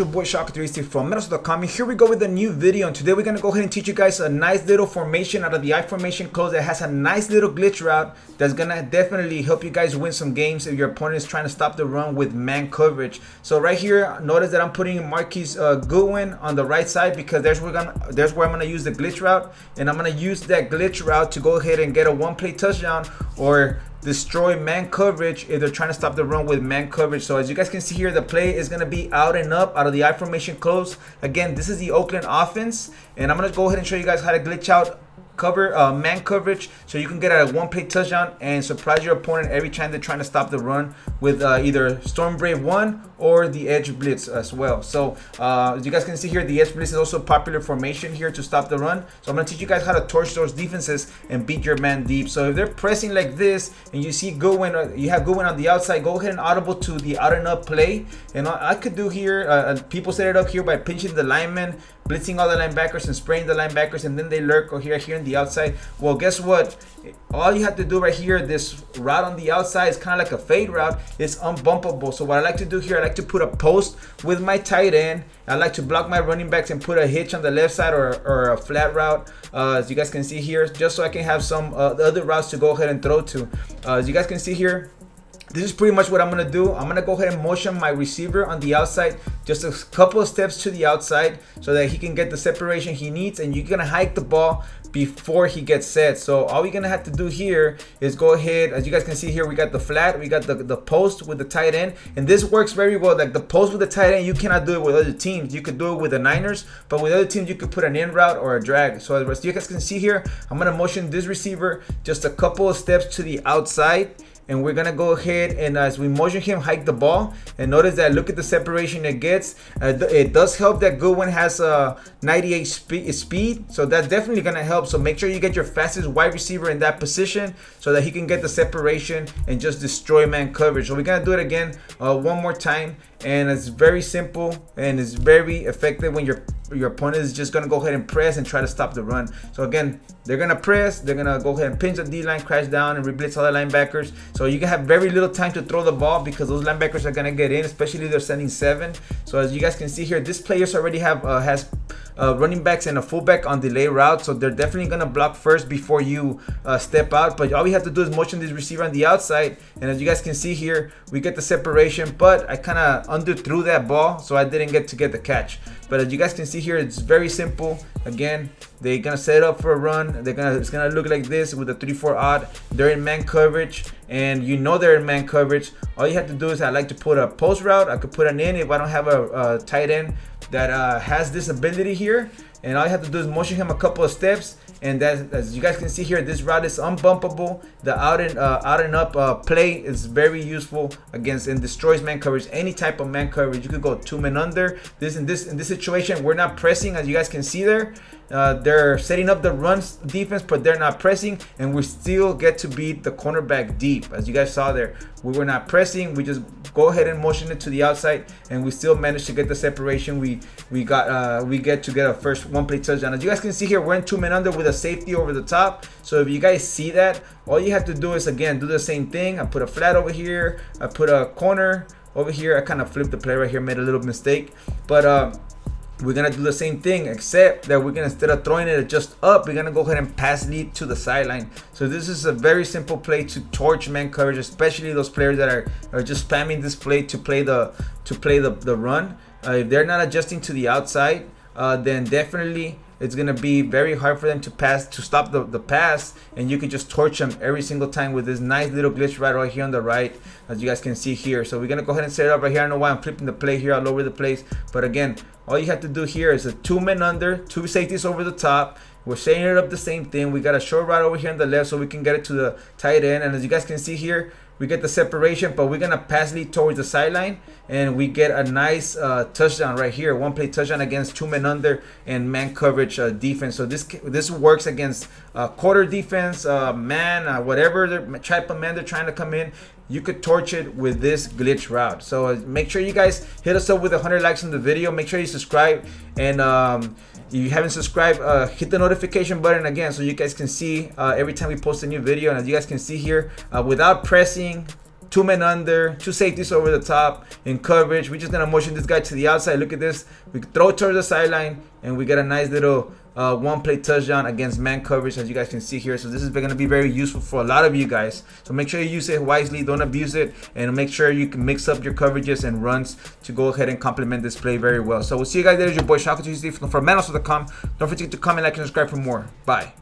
Your boy Shocker360 from Metal.com. Here we go with a new video, and today we're gonna go ahead and teach you guys a nice little formation out of the I formation close that has a nice little glitch route that's gonna definitely help you guys win some games if your opponent is trying to stop the run with man coverage. So right here, notice that I'm putting Marquise Goodwin on the right side because there's where I'm gonna use the glitch route, and I'm gonna use that glitch route to go ahead and get a one-play touchdown or destroy man coverage if they're trying to stop the run with man coverage. So as you guys can see here, the play is going to be out and up out of the I formation close. Again, this is the Oakland offense, and I'm going to go ahead and show you guys how to glitch out man coverage so you can get a one-play touchdown and surprise your opponent every time they're trying to stop the run with either Storm Brave 1 or the Edge Blitz as well. So as you guys can see here, the Edge Blitz is also a popular formation here to stop the run. So I'm going to teach you guys how to torch those defenses and beat your man deep. So if they're pressing like this and you see Goodwin, you have Goodwin on the outside, go ahead and audible to the out and up play. And I could do here, people set it up here by pinching the linemen, blitzing all the linebackers and spraying the linebackers, and then they lurk or here in the outside. Well, guess what? All you have to do right here, this route on the outside is kind of like a fade route. It's unbumpable. So what I like to do here, I like to put a post with my tight end. I like to block my running backs and put a hitch on the left side or a flat route, as you guys can see here, just so I can have some other routes to go ahead and throw to. As you guys can see here, this is pretty much what I'm going to do. I'm going to go ahead and motion my receiver on the outside just a couple of steps to the outside so that he can get the separation he needs, and you're going to hike the ball before he gets set. So all we're going to have to do here is go ahead, as you guys can see here, we got the flat, we got the post with the tight end, and this works very well. Like the post with the tight end, you cannot do it with other teams. You could do it with the Niners, but with other teams you could put an in route or a drag. So as you guys can see here, I'm going to motion this receiver just a couple of steps to the outside, and we're gonna go ahead and as we motion him, hike the ball, and notice that look at the separation it gets. It does help that Goodwin has 98 speed, so that's definitely gonna help. So make sure you get your fastest wide receiver in that position so that he can get the separation and just destroy man coverage. So we're gonna do it again one more time, and it's very simple and it's very effective when your opponent is just gonna go ahead and press and try to stop the run. So again, they're gonna press, they're gonna go ahead and pinch the D-line, crash down, and reblitz all the linebackers. So you can have very little time to throw the ball because those linebackers are gonna get in, especially if they're sending 7. So as you guys can see here, this players already have has running backs and a fullback on delay route, so they're definitely gonna block first before you step out. But all we have to do is motion this receiver on the outside, and as you guys can see here, we get the separation, but I kind of underthrew that ball, so I didn't get the catch. But as you guys can see here, it's very simple. Again, they're gonna set it up for a run. It's gonna look like this with a 3-4 odd. They're in man coverage, and you know they're in man coverage. All you have to do is, I like to put a post route. I could put an in if I don't have a tight end that has this ability here, and all you have to do is motion him a couple of steps, and that, as you guys can see here, this route is unbumpable. The out and up play is very useful against and destroys man coverage, any type of man coverage. You could go 2 men under. In this situation, we're not pressing, as you guys can see there. They're setting up the run defense, but they're not pressing, and we still get to beat the cornerback deep. As you guys saw there, we were not pressing. We just go ahead and motion it to the outside, and we still managed to get the separation. We get to get a first one-play touchdown. As you guys can see here, we're in 2 men under with a safety over the top. So if you guys see that, all you have to do is, again, do the same thing. I put a flat over here, I put a corner over here. I kind of flipped the play right here, made a little mistake, but we're gonna do the same thing, except that we're gonna, instead of throwing it just up, we're gonna go ahead and pass lead to the sideline. So this is a very simple play to torch man coverage, especially those players that are just spamming this play to play the run. If they're not adjusting to the outside, then definitely it's gonna be very hard for them to stop the pass, and you can just torch them every single time with this nice little glitch right here on the right, as you guys can see here. So we're gonna go ahead and set it up right here. I don't know why I'm flipping the play here all over the place, but again, all you have to do here is a 2 men under, 2 safeties over the top. We're setting it up the same thing. We got a short route over here on the left so we can get it to the tight end, and as you guys can see here, we get the separation, but we're gonna pass lead towards the sideline, and we get a nice touchdown right here, one-play touchdown against 2 men under and man coverage defense. So this works against quarter defense, man, whatever type of man they're trying to come in. You could torch it with this glitch route. So make sure you guys hit us up with 100 likes on the video. Make sure you subscribe, and if you haven't subscribed, hit the notification button again so you guys can see every time we post a new video. And as you guys can see here, without pressing, 2 men under, 2 safeties over the top in coverage. We're just gonna motion this guy to the outside. Look at this. We throw towards the sideline, and we get a nice little one-play touchdown against man coverage, as you guys can see here. So this is going to be very useful for a lot of you guys. So make sure you use it wisely, don't abuse it, and make sure you can mix up your coverages and runs to go ahead and complement this play very well. So we'll see you guys later. Your boy Shaka from MaddenAlso.com. Don't forget to comment, like, and subscribe for more. Bye.